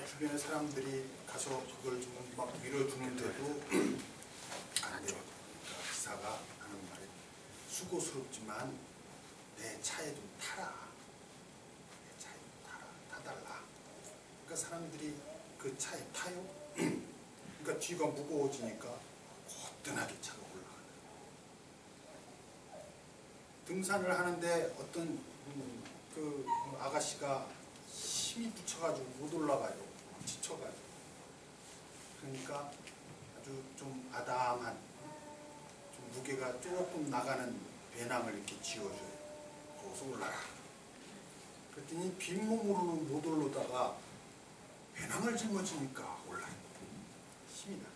주변에 사람들이 가서 그걸 좀 막 밀어주는데도 안 돼요. 그러니까 기사가 하는 말이 수고스럽지만 내 차에 좀 타라. 내 차에 좀 타라. 타달라. 그러니까 사람들이 그 차에 타요. 그러니까 뒤가 무거워지니까 거뜬하게 차가 올라가는 거예요. 등산을 하는데 어떤 그 아가씨가 힘이 붙여가지고 못 올라가요. 지쳐가지고. 그러니까 아주 좀 아담한, 좀 무게가 조금 나가는 배낭을 이렇게 지어줘요. 거기서 올라가. 그랬더니 빈몸으로는 못 올라다가 배낭을 짊어지니까 올라요. 힘이 나.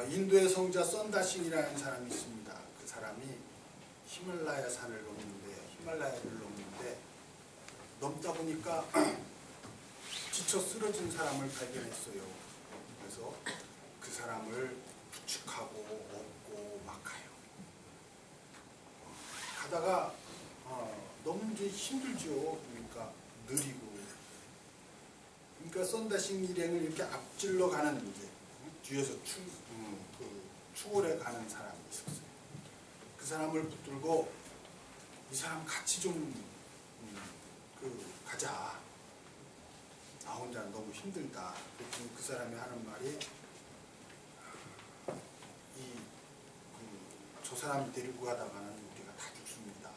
인도의 성자 썬다싱이라는 사람이 있습니다. 그 사람이 히말라야 산을 히말라야를 넘는데 넘다 보니까 지쳐 쓰러진 사람을 발견했어요. 그래서 그 사람을 부축하고 업고 막 가요. 가다가 너무 이제 힘들죠. 그러니까 느리고. 그러니까 썬다싱 일행을 이렇게 앞질러 가는 이제 뒤에서 추월해 가는 사람이 있었어요. 그 사람을 붙들고 이 사람 같이 좀 가자. 나 혼자 너무 힘들다. 그랬더니 그 사람이 하는 말이 저 사람 데리고 가다가는 우리가 다 죽습니다.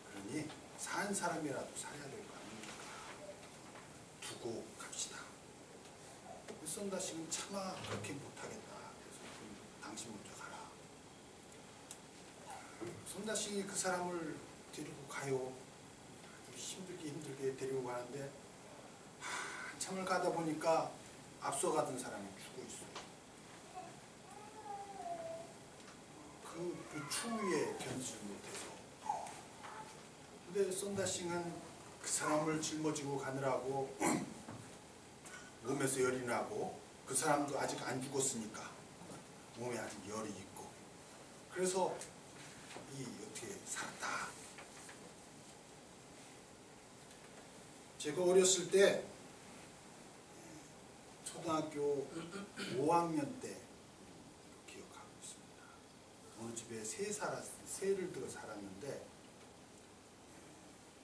그러니 산 사람이라도 살아야 될 거 아닙니까? 두고 갑시다. 썬다싱은 차마 그렇게 못하겠다. 그래서 당신 먼저 가라. 썬다싱이 그 사람을 데리고 가요. 힘들게 데리고 가는데 한참을 가다 보니까 앞서가던 사람이 죽어 있어요. 그 추위에 견디지 못해서. 근데 썬다싱은 그 사람을 짊어지고 가느라고 몸에서 열이 나고 그 사람도 아직 안 죽었으니까 몸에 아직 열이 있고 그래서 어떻게 살았다. 제가 어렸을 때 초등학교 5학년 때 기억하고 있습니다. 어느 집에 새를 들어 살았는데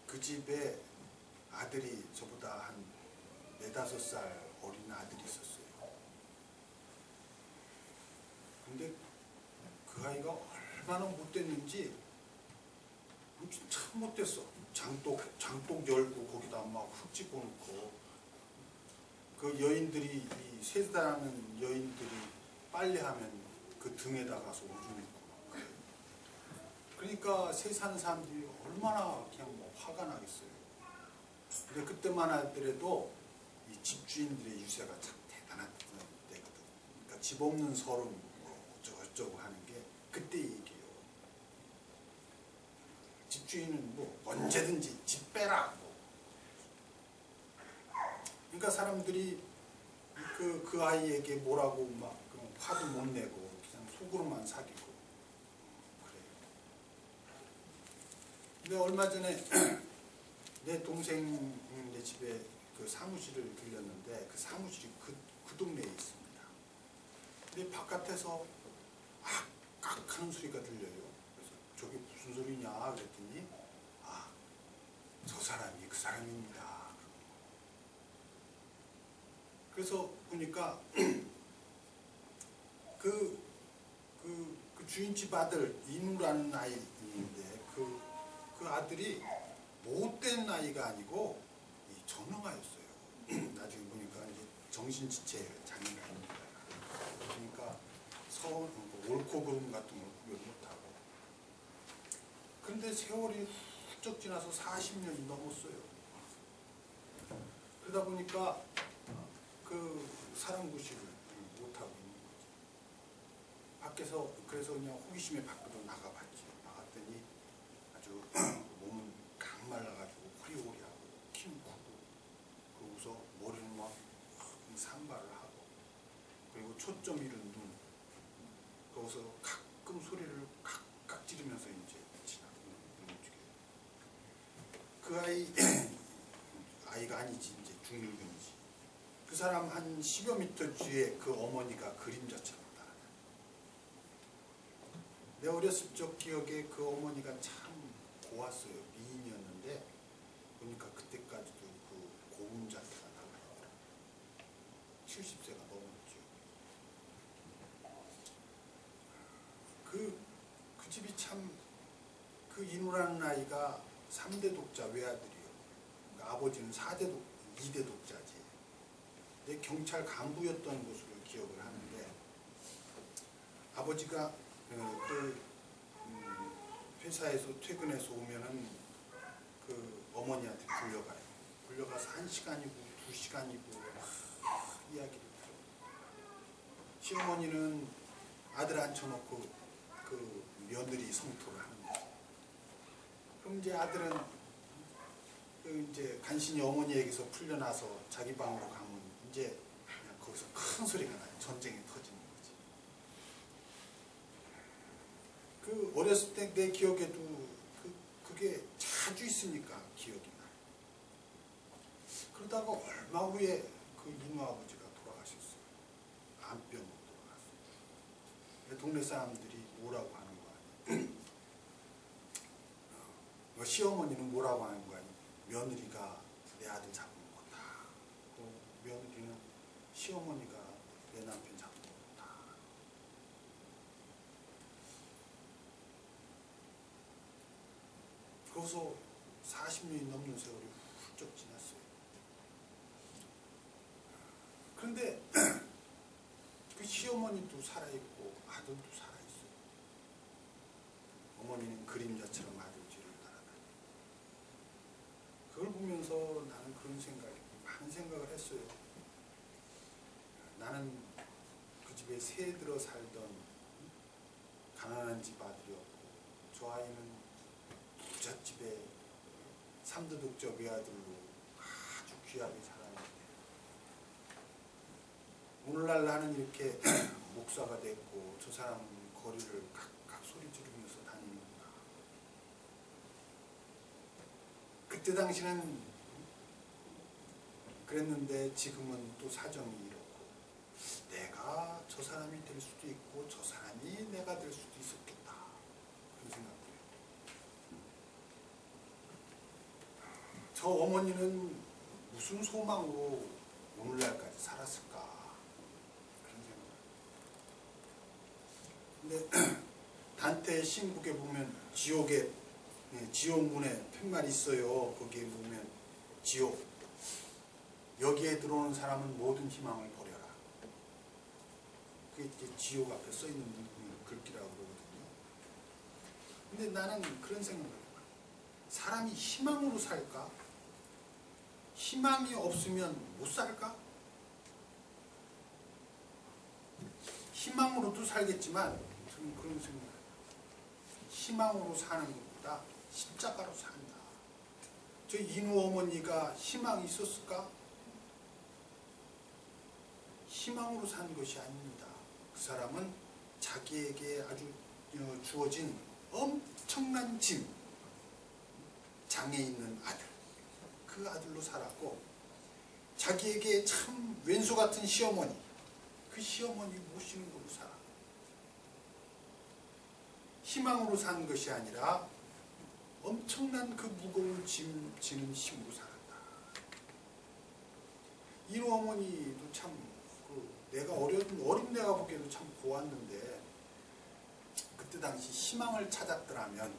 그 집에 아들이 저보다 한 4, 5살 어린 아들이 있었어요. 근데 그 아이가 얼마나 못됐는지 참 못됐어. 장독 열고 거기다 막 흙 집어넣고 그 여인들이 세다는 여인들이 빨래하면 그 등에다가 가서 오줌 있고 그래요. 그러니까 세 사는 사람들이 얼마나 그냥 뭐 화가 나겠어요. 근데 그때만 하더라도 이 집주인들의 유세가 참 대단한 때거든. 그러니까 집 없는 서름 뭐 어쩌고 하는 게 그때 얘기예요. 집주인은 뭐 언제든지 집 빼라. 그러니까 사람들이 그 아이에게 뭐라고 막 화도 못 내고 그냥 속으로만 사귀고 그래요. 근데 얼마 전에 내 동생 내 집에 그 사무실을 들렸는데 그 사무실이 그 동네에 있습니다. 근데 바깥에서 악 하는 소리가 들려요. 그래서 저게 무슨 소리냐 그랬더니 저 사람이 그 사람입니다. 그래서 보니까 그 주인집 아들 인우라는 아이인데 그 아들이 못된 아이가 아니고 전능아였어요. 나중에 보니까 이제 정신지체 장애가 있는 거야. 그러니까 옳고 그름 같은 걸 구별 못하고. 그런데 세월이 훌쩍 지나서 40년이 넘었어요. 그러다 보니까 그 사람 구실을 못하고 있는 거지. 밖에서 그래서 그냥 호기심에 밖으로 나가봤지. 나갔더니 아주 몸은 강 말라가지고 호리호리하고 키는 크고 그러고서 머리는 막 산발을 하고 그리고 초점 잃은 눈 거기서 가끔 소리를 각각 지르면서 이제 지나고 그 아이가 아니지, 이제 중일병이지. 그 사람 한 10여 미터 뒤에 그 어머니가 그림자처럼 나타나. 내 어렸을 적 기억에 그 어머니가 참 고왔어요. 미인이었는데 보니까 그때까지도 그 고운 자태가 남아있더라. 70세가 넘었죠. 그 집이 참, 그 인우라는 아이가 3대 독자 외아들이요. 그러니까 아버지는 2대 독자지. 내 경찰 간부였던 것으로 기억을 하는데, 아버지가 회사에서 퇴근해서 오면은 그 어머니한테 불려가요. 불려가서 1시간이고 2시간이고 이야기를 들어요. 시어머니는 아들 앉혀놓고 그 며느리 성토를 하는 거죠. 그럼 이제 아들은 이제 간신히 어머니에게서 풀려나서 자기 방으로 가면 이제 그냥 거기서 큰 소리가 나요. 전쟁이 터지는 거지. 그 어렸을 때 내 기억에도 그게 자주 있으니까 기억이 나요. 그러다가 얼마 후에 그 인우 아버지가 돌아가셨어요. 암병으로 돌아갔어요. 동네 사람들이 뭐라고 하는 거 아니에요. 시어머니는 뭐라고 하는 거 아니에요. 며느리가 내 아들 잡은 거다. 며느리는 시어머니가 내 남편 잡은 거다. 그래서 40년이 넘는 세월이 훌쩍 지났어요. 그런데 그 시어머니도 살아있고 아들도 살아있어요. 어머니는 그림자처럼 아들 뒤를 따라다녀요. 그걸 보면서 나는 그런 많은 생각을 했어요. 나는 그 집에 새 들어 살던 가난한 집 아들이었고, 저 아이는 부잣집에 3대 독자 외아들로 아주 귀하게 자랐는데, 오늘날 나는 이렇게 목사가 됐고 저 사람은 거리를 각각 소리 지르면서 다니는구나. 그때 당시는 그랬는데 지금은 또 사정이 이렇고, 내가 저 사람이 될 수도 있고 저 사람이 내가 될 수도 있었겠다, 그런 생각도 해요. 저 어머니는 무슨 소망으로 오늘날까지 살았을까, 근데 단테의 신국에 보면 지옥문에 팻말이 있어요. 거기에 보면 지옥, 여기에 들어오는 사람은 모든 희망을 버려라. 그게 이제 지옥 앞에 써있는 글귀라고 그러거든요. 근데 나는 그런 생각을 해요. 사람이 희망으로 살까? 희망이 없으면 못 살까? 희망으로도 살겠지만 저는 그런 생각을 해요. 희망으로 사는 것보다 십자가로 산다. 저 인우 어머니가 희망이 있었을까? 희망으로 산 것이 아닙니다. 그 사람은 자기에게 아주 주어진 엄청난 짐, 장애 있는 아들, 그 아들로 살았고, 자기에게 참 왼수 같은 시어머니, 그 시어머니 모시는 걸로 살아. 희망으로 산 것이 아니라 엄청난 그 무거운 짐 지는 힘으로 살았다. 인우 어머니도 참 내가 어린 내가 보기에도 참 고왔는데, 그때 당시 희망을 찾았더라면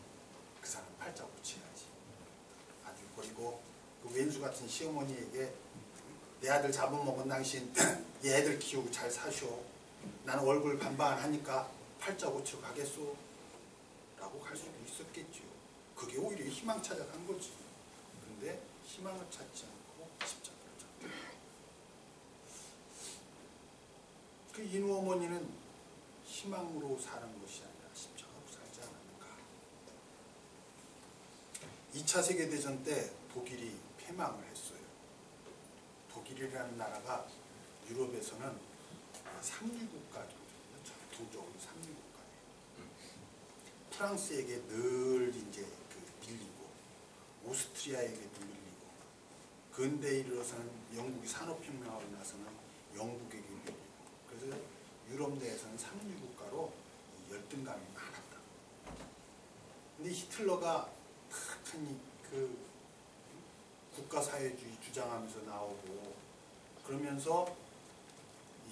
그 사람 팔자 고쳐야지. 아들 버리고 그 왼수 같은 시어머니에게 내 아들 잡아먹은 당신 얘 애들 키우고 잘 사쇼. 나는 얼굴 반반하니까 팔자 고치러 가겠소? 라고 갈 수도 있었겠죠. 그게 오히려 희망 찾아간 거지. 근데 희망을 찾지 않고 십자가를 찾다. 그 인우 어머니는 희망으로 사는 것이 아니라 십자가로 살지 않았는가. 2차 세계대전 때 독일이 패망을 했어요. 독일이라는 나라가 유럽에서는 삼류국가거든요. 전통적으로 삼류국가예요. 프랑스에게 늘 이제 밀리고, 오스트리아 프리시아에게도 밀리고 근대에 이르러서는 영국이 산업혁명하고 나서는 영국에게 밀리고 그래서 유럽 내에서는 상류국가로 열등감이 많았다. 근데 히틀러가 탁하니 그 국가사회주의 주장하면서 나오고 그러면서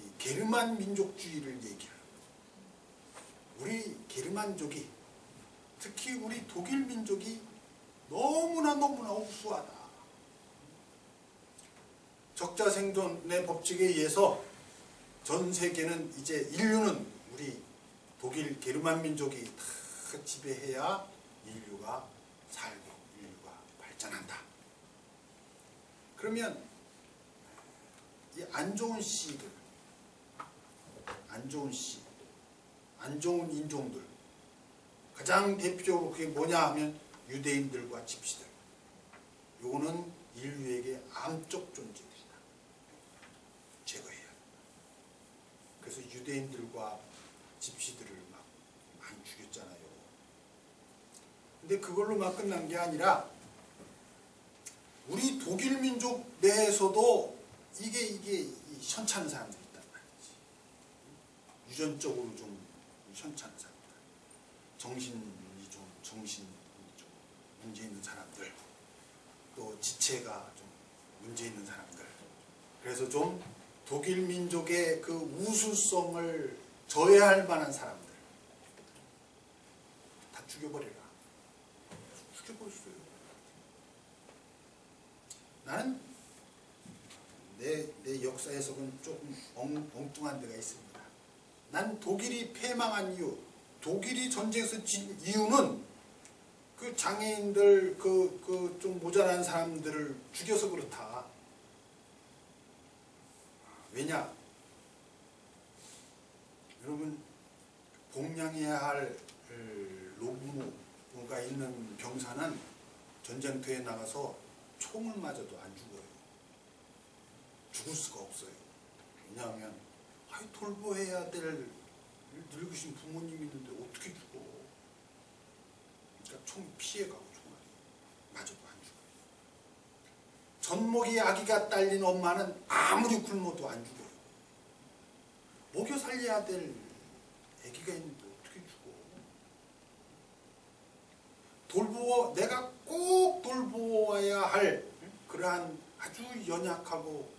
이 게르만 민족주의를 얘기해요. 우리 게르만족이 특히 우리 독일 민족이 너무나 우수하다. 적자생존의 법칙에 의해서 전 세계는 이제 인류는 우리 독일 게르만 민족이 다 지배해야 인류가 살고 인류가 발전한다. 그러면 이 안 좋은 씨들, 안 좋은 인종들 가장 대표적으로 그게 뭐냐 하면 유대인들과 집시들. 요거는 인류에게 암적 존재들이다. 제거해야 한다. 그래서 유대인들과 집시들을 막 많이 죽였잖아요. 근데 그걸로만 끝난 게 아니라 우리 독일 민족 내에서도 이게 현찮은 사람들이 있단 말이지. 유전적으로 좀 현찮은 사람들. 정신이 좀 문제 있는 사람들. 또 지체가 좀 문제 있는 사람들. 그래서 좀 독일 민족의 그 우수성을 저해할 만한 사람들. 다 죽여버려라. 죽여버렸어요. 나는 내 역사에서는 조금 엉뚱한 데가 있습니다. 난 독일이 패망한 이유, 독일이 전쟁에서 진 이유는 그 장애인들, 그 좀 모자란 사람들을 죽여서 그렇다. 왜냐? 여러분, 복량해야 할 로무가 있는 병사는 전쟁터에 나가서 총을 맞아도 안 죽어요. 죽을 수가 없어요. 왜냐하면 돌보해야 될 늙으신 부모님이 있는데 어떻게 죽어? 그러니까 총 피해가고 총알이 맞아도 안 죽어요. 젖먹이 아기가 딸린 엄마는 아무리 굶어도 안 죽어요. 먹여 살려야 될 아기가 있는데 어떻게 죽어? 내가 꼭 돌보아야 할 그러한 아주 연약하고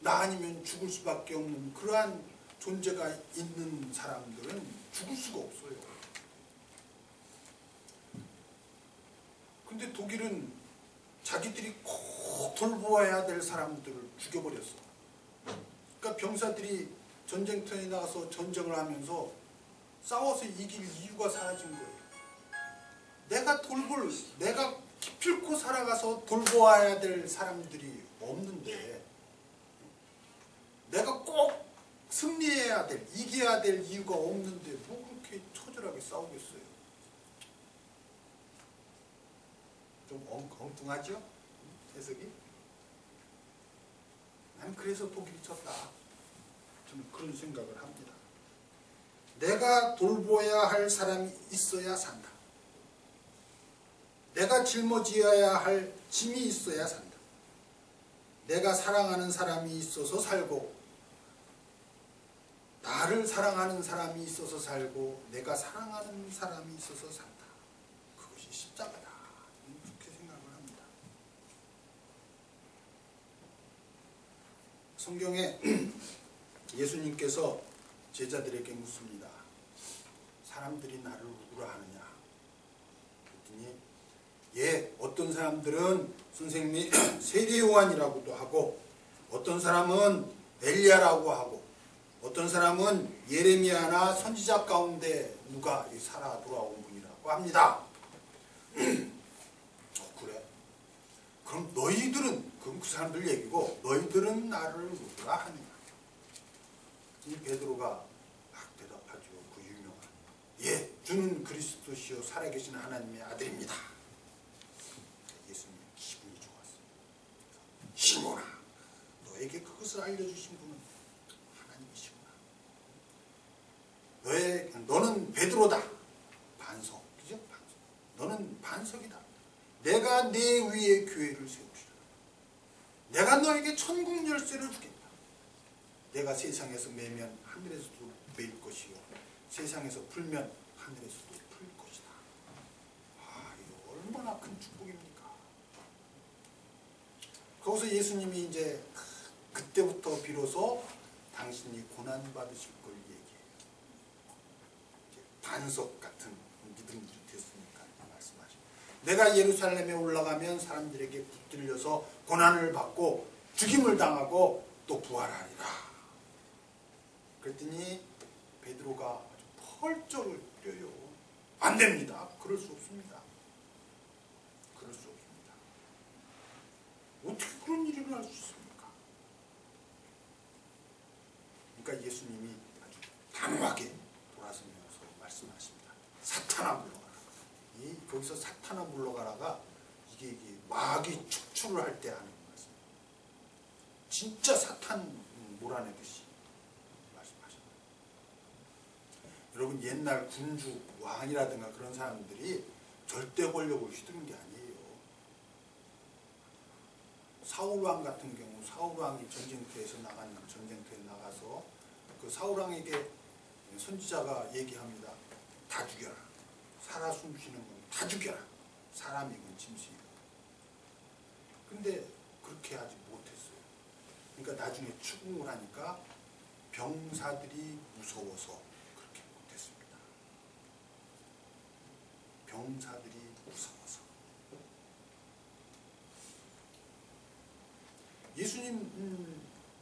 나 아니면 죽을 수밖에 없는 그러한 존재가 있는 사람들은 죽을 수가 없어요. 근데 독일은 자기들이 꼭 돌보아야 될 사람들을 죽여버렸어. 그러니까 병사들이 전쟁터에 나가서 전쟁을 하면서 싸워서 이길 이유가 사라진 거예요. 내가 기필코 살아가서 돌보아야 될 사람들이 없는데 내가 꼭 승리해야 될, 이겨야 될 이유가 없는데 뭐 그렇게 처절하게 싸우겠어요. 좀 엉뚱하죠? 해석이? 난 그래서 독일이 졌다. 저는 그런 생각을 합니다. 내가 돌보아야 할 사람이 있어야 산다. 내가 짊어지어야 할 짐이 있어야 산다. 내가 사랑하는 사람이 있어서 살고 나를 사랑하는 사람이 있어서 살고 내가 사랑하는 사람이 있어서 산다. 그것이 십자가다. 그렇게 생각을 합니다. 성경에 예수님께서 제자들에게 묻습니다. 사람들이 나를 누구라 하느냐? 그랬더니 어떤 사람들은 선생님이 세례 요한이라고도 하고 어떤 사람은 엘리야라고 하고 어떤 사람은 예레미야나 선지자 가운데 누가 살아 돌아온 분이라고 합니다. 그래? 그럼 너희들은 그럼 그 사람들 얘기고 너희들은 나를 누구라 하느냐? 이 베드로가 막 대답하죠. 그 유명한 주는 그리스도시요 살아계신 하나님의 아들입니다. 예수님 기분이 좋았어요. 시몬아, 너에게 그것을 알려주신 분은 하나님이시구나. 너는 베드로다. 반석, 그죠? 반석. 너는 반석이다. 내가 내가 내 위에 교회를 세우리라. 내가 너에게 천국 열쇠를 주겠다. 내가 세상에서 매면 하늘에서도 매일 것이요 세상에서 풀면 하늘에서도 풀 것이다. 아, 이거 얼마나 큰 축복입니까? 거기서 예수님이 이제 그때부터 비로소 당신이 고난 받으실 걸 얘기해요. 반석 같은 믿음들이 됐으니까 말씀하시고, 내가 예루살렘에 올라가면 사람들에게 붙들려서 고난을 받고 죽임을 당하고 또 부활하리라. 그랬더니 베드로가 아주 펄쩍을 뛰어요. 안 됩니다. 그럴 수 없습니다. 그럴 수 없습니다. 어떻게 그런 일이 일어날 수 있습니까? 그러니까 예수님이 아주 단호하게 돌아서면서 말씀하십니다. 사탄아 물러가라. 거기서 사탄아 물러가라가 이게 마귀 축출을 할 때 하는 말씀입니다. 진짜 사탄 몰아내듯이 말씀하십니다. 여러분, 옛날 군주 왕이라든가 그런 사람들이 절대 권력을 휘두른 게 아니에요. 사울왕 같은 경우, 사울왕이 전쟁터에 나가서 그 사울왕에게 선지자가 얘기합니다. 다 죽여라. 살아 숨쉬는 건 다 죽여라. 사람이건 짐승이건. 근데 그렇게 하지 못했어요. 그러니까 나중에 추궁을 하니까 병사들이 무서워서 그렇게 못했습니다. 병사들이 무서워서.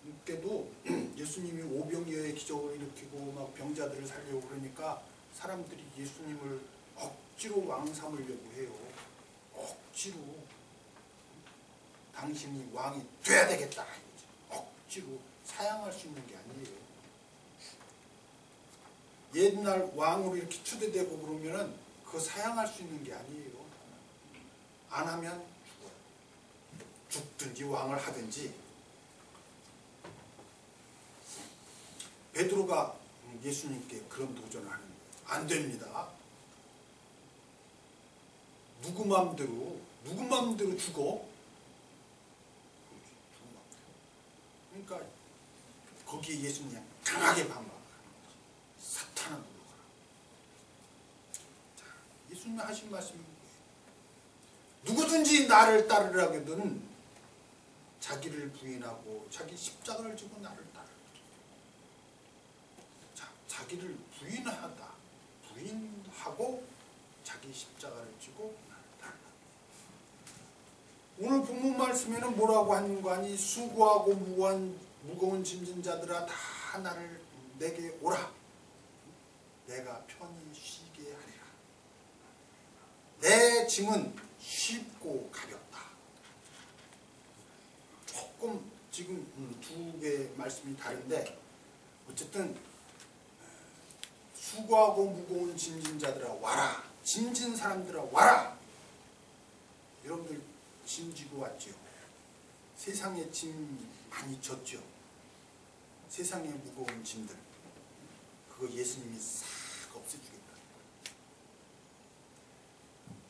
예수님께도 예수님이 오병이어의 기적을 일으키고 막 병자들을 살려고 그러니까 사람들이 예수님을 억지로 왕 삼으려고 해요. 억지로. 당신이 왕이 돼야 되겠다. 억지로 사양할 수 있는 게 아니에요. 옛날 왕으로 이렇게 추대되고 그러면은 그거 사양할 수 있는 게 아니에요. 안 하면 죽어요. 죽든지 왕을 하든지. 베드로가 예수님께 그런 도전을 하는 거예요. 안 됩니다. 누구 맘대로 죽어? 그러니까 거기에 예수님이 강하게 반박하는 거죠. 사탄아 물러가라. 자, 예수님이 하신 말씀이 뭐예요? 누구든지 나를 따르라거든 자기를 부인하고 자기 십자가를 지고 나를 따르라. 자, 자기를 부인하고 자기 십자가를 지고 나를 따르라. 오늘 본문 말씀에는 뭐라고 하는 거 아니? 수고하고 무거운 짐진 자들아 다 내게 오라. 내가 편히 쉬게 하리라. 내 짐은 쉽고 가볍다. 조금 지금 두 개의 말씀이 다른데 어쨌든 수고하고 무거운 짐진 자들아 와라. 짐진 사람들아 와라. 여러분들 짐 지고 왔죠? 세상에 짐 많이 졌죠? 세상의 무거운 짐들 그거 예수님이 싹 없애주겠다.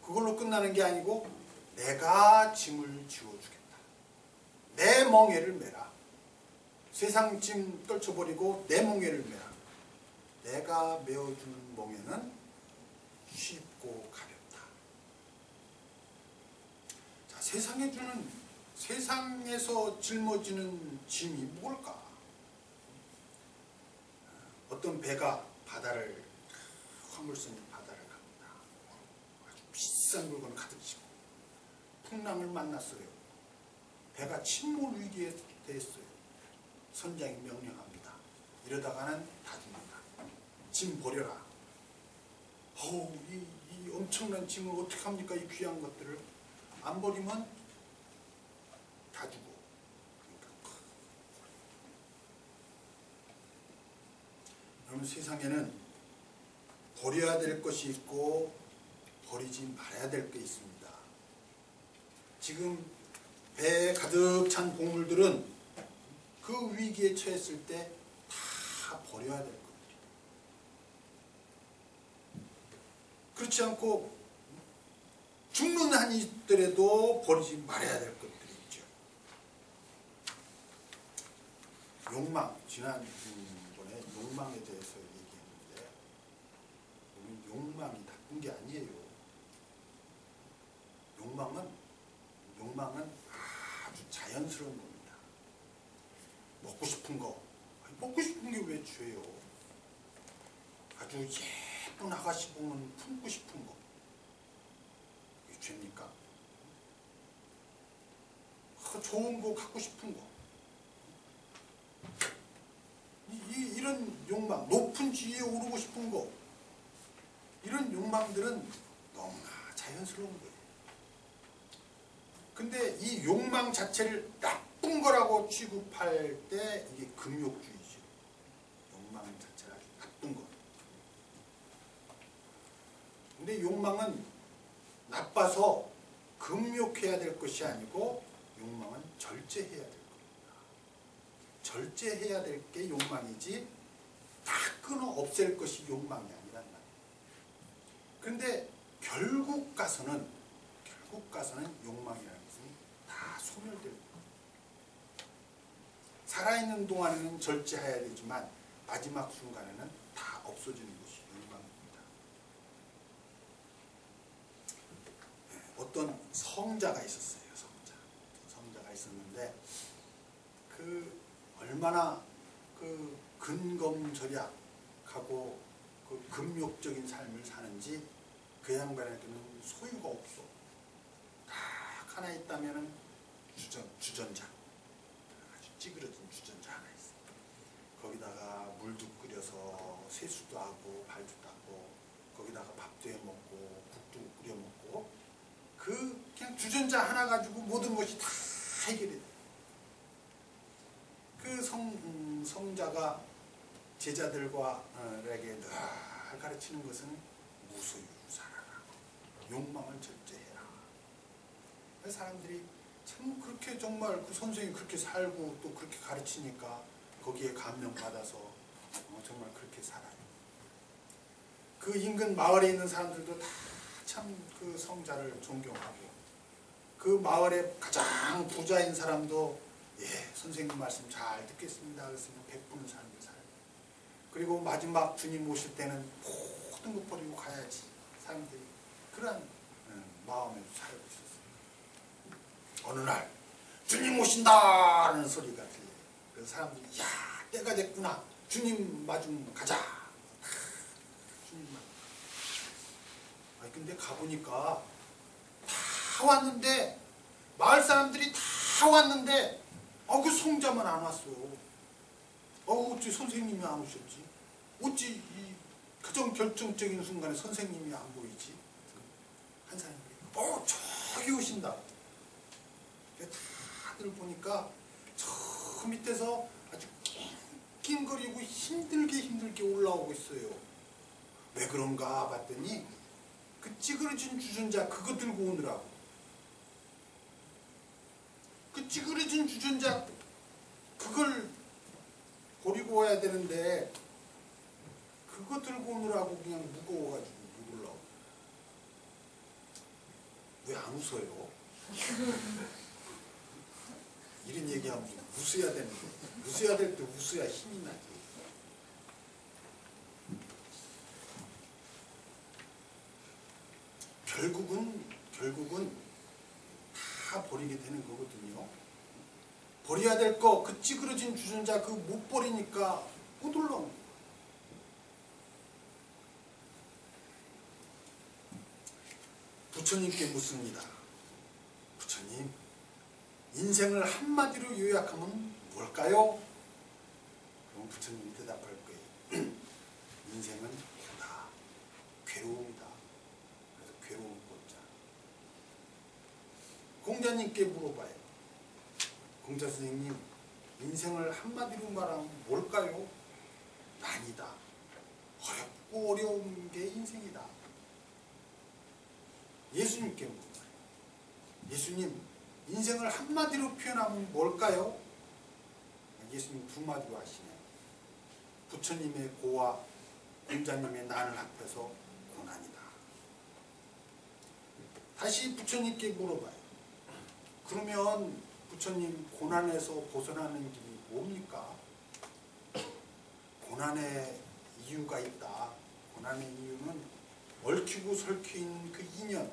그걸로 끝나는 게 아니고 내가 짐을 지워주겠다. 내 멍에를 메라. 세상 짐 떨쳐버리고 내 멍에를 메라. 내가 메어주는 멍에는 쉽고 가볍다. 자, 세상에서 짊어지는 짐이 뭘까? 어떤 배가 화물선이 바다를 갑니다. 아주 비싼 물건을 가득 싣고 풍랑을 만났어요. 배가 침몰 위기에 됐어요. 선장이 명령합니다. 이러다가는 다 죽는다. 짐 버려라. 이 엄청난 짐을 어떻게 합니까? 이 귀한 것들을 안 버리면 다 죽어. 그러니까 여러분, 세상에는 버려야 될 것이 있고 버리지 말아야 될 게 있습니다. 지금 배에 가득 찬 보물들은 그 위기에 처했을 때 다 버려야 될 것들이에요. 그렇지 않고 죽는 한이 있더라도 버리지 말아야 될 것들이 있죠. 욕망, 지난번에 욕망에 대해서 얘기했는데 우리는 욕망이 나쁜 게 아니에요. 욕망은 아주 자연스러운 겁니다. 먹고 싶은 거, 먹고 싶은 게 왜 죄요? 아주 예쁜 아가씨 보면 품고 싶은 거, 이게 죄입니까? 좋은 거 갖고 싶은 거, 이런 욕망, 높은 지위에 오르고 싶은 거, 이런 욕망들은 너무나 자연스러운 거예요. 근데 이 욕망 자체를 나쁜 거라고 취급할 때 이게 금욕주의죠. 욕망 자체가 아주 나쁜 거. 근데 욕망은 나빠서 금욕해야 될 것이 아니고 욕망은 절제해야 될 겁니다. 절제해야 될 게 욕망이지 다 끊어 없앨 것이 욕망이 아니란 말이에요. 그런데 결국 가서는 욕망이라는 것은 다 소멸될 겁니다. 살아있는 동안에는 절제해야 되지만 마지막 순간에는 다 없어지는 것이 욕망입니다. 어떤 성자가 있었어요. 성자가 있었는데 얼마나 근검절약하고 금욕적인 삶을 사는지 그 양반에게는 소유가 없어. 딱 하나 있다면은 주전자, 아주 찌그러진 주전자 하나 있어. 거기다가 물도 끓여서 세수도 하고 발도 닦고 거기다가 밥도 해 먹고 국도 끓여 먹고 그냥 주전자 하나 가지고 모든 것이 다 해결이 돼. 그 성자가 제자들에게 늘 가르치는 것은 무소유 살아라. 욕망을 절제해라. 사람들이 참 그렇게 정말 그 선생이 그렇게 살고 또 그렇게 가르치니까 거기에 감명받아서 정말 그렇게 살아요. 그 인근 마을에 있는 사람들도 다 참 그 성자를 존경하고 그 마을의 가장 부자인 사람도 예, 선생님 말씀 잘 듣겠습니다. 그랬으면 베푸는 사람이 살아요. 그리고 마지막 주님 오실 때는 모든 것 버리고 가야지. 사람들이 그런 마음에 살고 있었어요. 어느 날 주님 오신다라는 소리가 들려요. 그래서 사람들이 야, 때가 됐구나. 주님 마중 가자. 주님 마중. 아니 근데 가보니까 다 왔는데 마을 사람들이 다 왔는데 그 성자만 안 왔어. 어찌 선생님이 안 오셨지? 어찌 이 가장 결정적인 순간에 선생님이 안 보이지? 한 사람이 저기 오신다. 다들 보니까 저 밑에서 아주 낑낑거리고 힘들게 올라오고 있어요. 왜 그런가 봤더니 그 찌그러진 주전자 그거 들고 오느라고. 그 찌그러진 주전자 그걸 버리고 와야 되는데 그거 들고 오느라고 그냥 무거워가지고 못 올라오고. 왜 안 웃어요? 이런 얘기하면 웃어야 되는데 웃어야 될 때 웃어야 힘이 나지. 결국은 다 버리게 되는 거거든요. 버려야 될 거, 그 찌그러진 주전자 그거 못 버리니까 못 올라오는 거예요. 부처님께 묻습니다. 부처님, 인생을 한마디로 요약하면 뭘까요? 그럼 부처님이 대답할 거예요. 인생은 고다, 괴로움이다. 그래서 괴로움 꽂자. 공자님께 물어봐요. 공자 선생님, 인생을 한마디로 말하면 뭘까요? 난이다. 어렵고 어려운 게 인생이다. 예수님께 물어봐요. 예수님, 인생을 한마디로 표현하면 뭘까요? 예수님 두 마디로 하시네요. 부처님의 고와 공자님의 난을 합해서 고난이다. 다시 부처님께 물어봐요. 그러면 부처님 고난에서 벗어나는 길이 뭡니까? 고난의 이유가 있다. 고난의 이유는 얽히고 설킨 그 인연,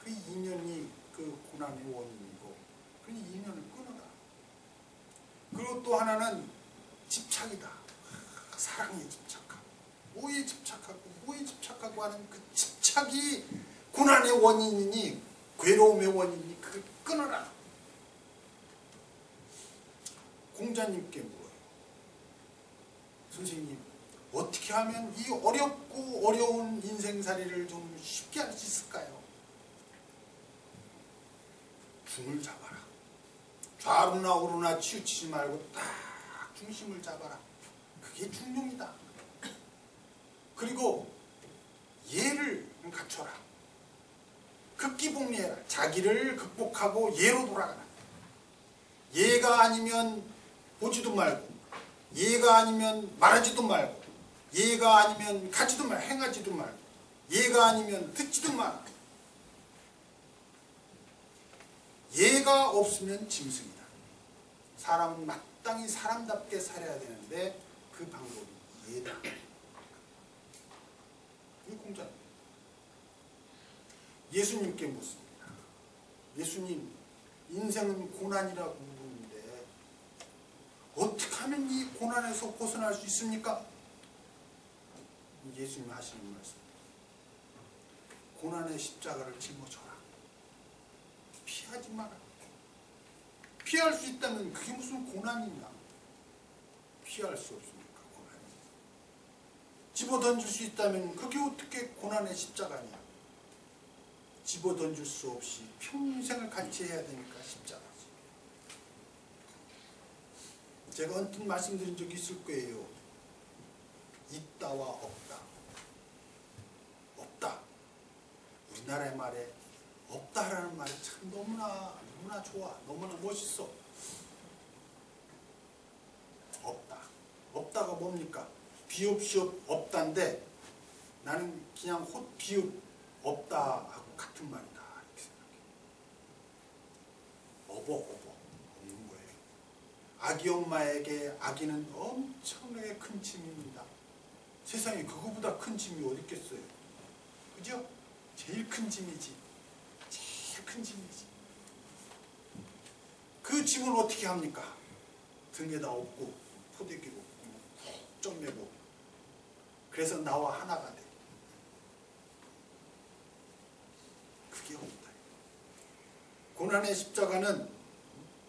그 인연이 그 고난의 원인이고 그 인연을 끊어라. 그리고 또 하나는 집착이다. 사랑에 집착하고 뭐에 집착하고 하는 그 집착이 고난의 원인이니 괴로움의 원인이니 그걸 끊어라. 공자님께 물어요. 선생님, 어떻게 하면 이 어렵고 어려운 인생살이를 좀 쉽게 할 수 있을까요? 중을 잡아라. 좌로나 우로나 치우치지 말고 딱 중심을 잡아라. 그게 중용이다. 그리고 예를 갖춰라. 극기복리해라. 자기를 극복하고 예로 돌아가라. 예가 아니면 보지도 말고, 예가 아니면 말하지도 말고, 예가 아니면 가지도 말고, 행하지도 말고, 예가 아니면 듣지도 마라. 예가 없으면 짐승이다. 사람은 마땅히 사람답게 살아야 되는데 그 방법이 예다. 이 공자. 예수님께 묻습니다. 예수님, 인생은 고난이라고 묻는데 어떻게 하면 이 고난에서 벗어날 수 있습니까? 예수님 하시는 말씀. 고난의 십자가를 짊어져라. 피하지 마라. 피할 수 있다면 그게 무슨 고난이냐? 피할 수 없으니까 고난이. 집어던질 수 있다면 그게 어떻게 고난의 십자가냐? 집어던질 수 없이 평생을 같이 해야 되니까 십자가지. 제가 언뜻 말씀드린 적이 있을 거예요. 있다와 없다. 없다. 우리나라의 말에 없다라는 말이 참 너무나 좋아. 너무나 멋있어. 없다. 없다가 뭡니까? 비읍시읍 없다인데 나는 그냥 비읍 없다하고 같은 말이다. 이렇게 생각해. 없는 거예요. 아기 엄마에게 아기는 엄청나게 큰 짐입니다. 세상에 그거보다 큰 짐이 어디 있겠어요? 그죠? 제일 큰 짐이지. 제일 큰 짐이지. 그 짐을 어떻게 합니까? 등에다 업고 포대기로 푹 쪄매고 그래서 나와 하나가 돼. 그게 없다. 고난의 십자가는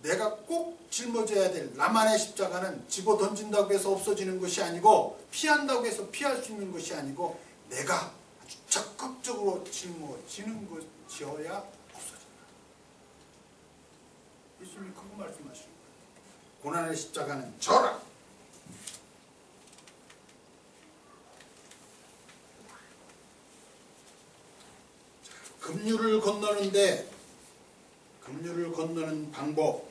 내가 꼭 짊어져야 될 나만의 십자가는 집어 던진다고 해서 없어지는 것이 아니고 피한다고 해서 피할 수 있는 것이 아니고 내가 아주 적극적으로 짊어지는 것이어야 없어진다. 예수님이 그거 말씀하시는 거예요. 고난의 십자가는 져라. 급류를 건너는데 급류를 건너는 방법.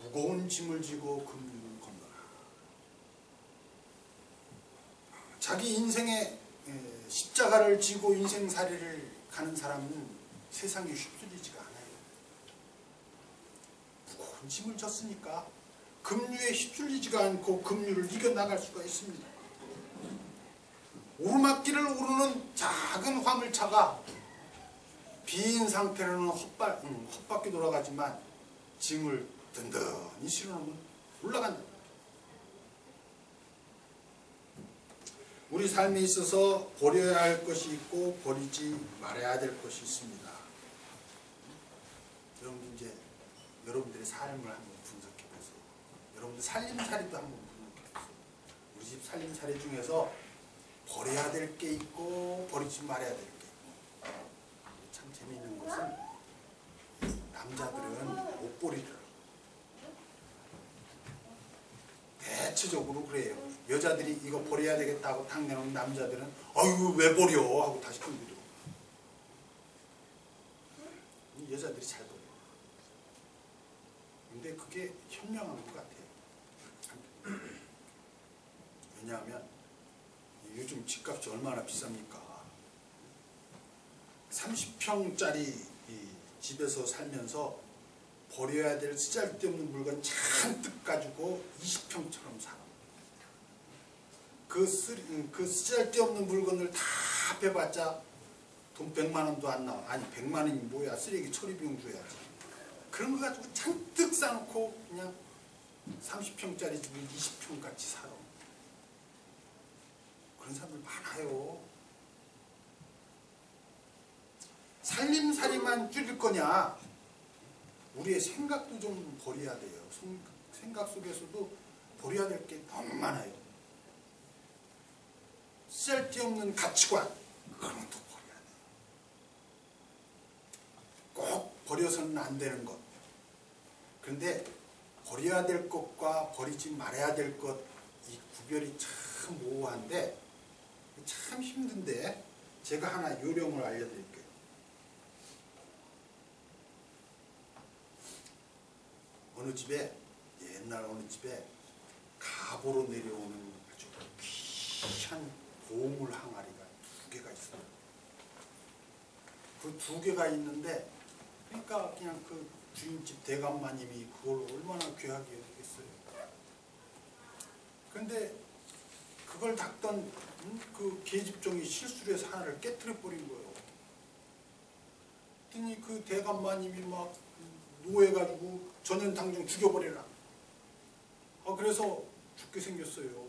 무거운 짐을 지고 급류를 건너라. 자기 인생의 십자가를 지고 인생살이를 가는 사람은 세상에 휩쓸리지가 않아요. 무거운 짐을 졌으니까 급류에 휩쓸리지가 않고 급류를 이겨나갈 수가 있습니다. 오르막길을 오르는 작은 화물차가 빈 상태로는 헛바퀴 돌아가지만 짐을 든든히 실어놓으면 올라간다. 우리 삶에 있어서 버려야 할 것이 있고 버리지 말아야 될 것이 있습니다. 여러분 이제 여러분들의 삶을 한번 분석해 보세요. 여러분들 살림살이도 한번 분석해 보세요. 우리 집 살림살이 중에서 버려야 될 게 있고 버리지 말아야 될 게 있고. 참 재미있는 것은 남자들은 옷버리를 대체적으로 그래요. 여자들이 이거 버려야 되겠다고 탁 내놓으면 남자들은 아유 왜 버려 하고 다시 끌고 들어. 여자들이 잘 버려. 근데 그게 현명한 것 같아요. 왜냐하면 요즘 집값이 얼마나 비쌉니까? 30평짜리 집에서 살면서 버려야 될 쓰잘데없는 물건 잔뜩 가지고 20평처럼 살아. 그 쓰잘데없는 물건을 다 합해봤자 돈 100만 원도 안 나와. 아니 100만 원이 뭐야, 쓰레기 처리비용 줘야지. 그런 거 가지고 잔뜩 쌓고 그냥 30평짜리 집을 20평 같이 살아. 그런 사람들 많아요. 살림살이만 줄일 거냐? 우리의 생각도 좀 버려야 돼요. 생각 속에서도 버려야 될 게 너무 많아요. 쓸데없는 가치관, 그런 것도 버려야 돼요. 꼭 버려서는 안 되는 것. 그런데 버려야 될 것과 버리지 말아야 될 것, 이 구별이 참 모호한데 참 힘든데 제가 하나 요령을 알려드릴게요. 어느 집에, 옛날 어느 집에 가보로 내려오는 아주 귀한 보물 항아리가 2개가 있어요. 그 2개가 있는데, 그러니까 그냥 그 주인집 대감마님이 그걸 얼마나 귀하게 여기겠어요. 그런데 그걸 닦던 그 계집종이 실수를 해서 하나를 깨트려 버린 거예요. 그랬더니 그 대감마님이 막 노해가지고 저는 당장 죽여버리라. 그래서 죽게 생겼어요.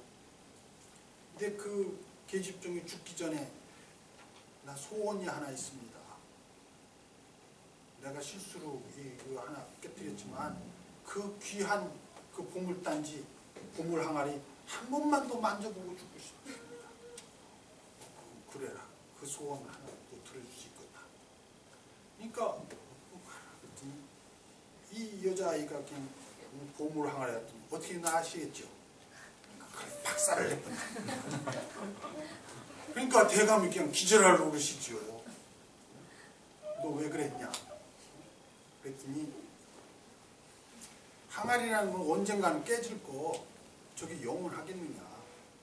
근데 그 계집종이 죽기 전에 나 소원이 하나 있습니다. 내가 실수로 이거 하나 깨뜨렸지만 그 귀한 그 보물단지, 보물 항아리 한 번만 더 만져보고 죽고 싶습니다. 그래라. 그 소원 하나 또 들어줄 수 있겠다. 그러니까 이 여자아이가 그냥 보물 항아리 같은 어떻게 나 아시겠죠? 그걸 박살을 냈거든. 그러니까 대감이 그냥 기절하려고 그러시죠. 너 왜 그랬냐? 그랬더니 항아리라는 건 언젠가는 깨질 거 저게 영원하겠느냐?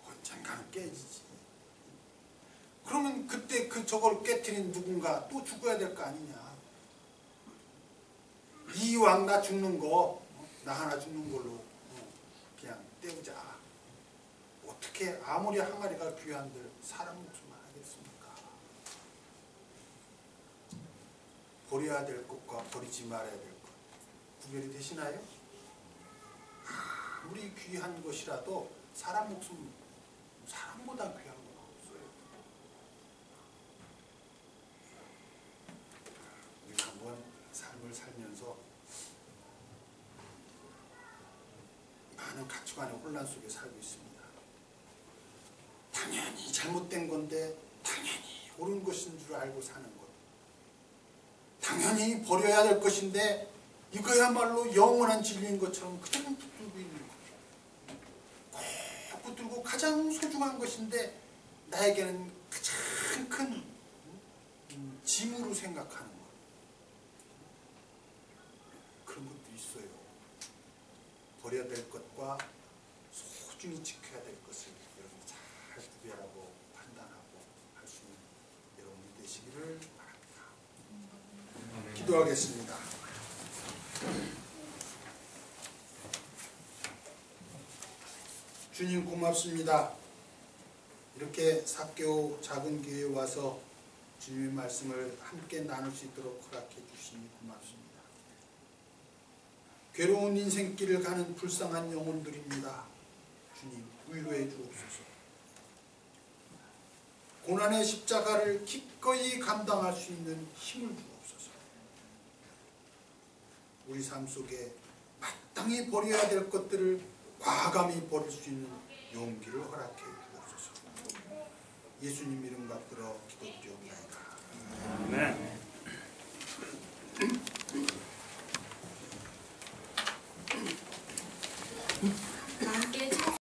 언젠가는 깨지지. 그러면 그때 저걸 깨트린 누군가 또 죽어야 될 거 아니냐? 이왕 나 죽는 거, 나 하나 죽는 걸로 그냥 때우자. 어떻게 아무리 항아리가 귀한들 사람 목숨만 하겠습니까? 버려야 될 것과 버리지 말아야 될 것 구별이 되시나요? 아무리 귀한 것이라도 사람 목숨, 사람보다 귀한 건 없어요. 우리 한번 삶을 살면서 많은 가치관의 혼란 속에 살고 있습니다. 당연히 잘못된 건데 당연히 옳은 것인 줄 알고 사는 것. 당연히 버려야 될 것인데 이거야말로 영원한 진리인 것처럼 그냥 붙들고 있는 것. 꼭 붙들고 가장 소중한 것인데 나에게는 가장 큰 짐으로 생각하는 것. 그런 것도 있어요. 버려야 될 것과 소중히 지켜야 될 것을 여러분이 잘 구별하고 판단하고 할 수 있는 여러분이 되시기를 바랍니다. 기도하겠습니다. 주님 고맙습니다. 이렇게 삭교 작은 교회에 와서 주님의 말씀을 함께 나눌 수 있도록 허락해 주시니 고맙습니다. 괴로운 인생길을 가는 불쌍한 영혼들입니다. 주님 위로해 주옵소서. 고난의 십자가를 기꺼이 감당할 수 있는 힘을 주옵소서. 우리 삶 속에 마땅히 버려야 될 것들을 과감히 버릴 수 있는 용기를 허락해 주옵소서. 예수님 이름 받들어 기도드려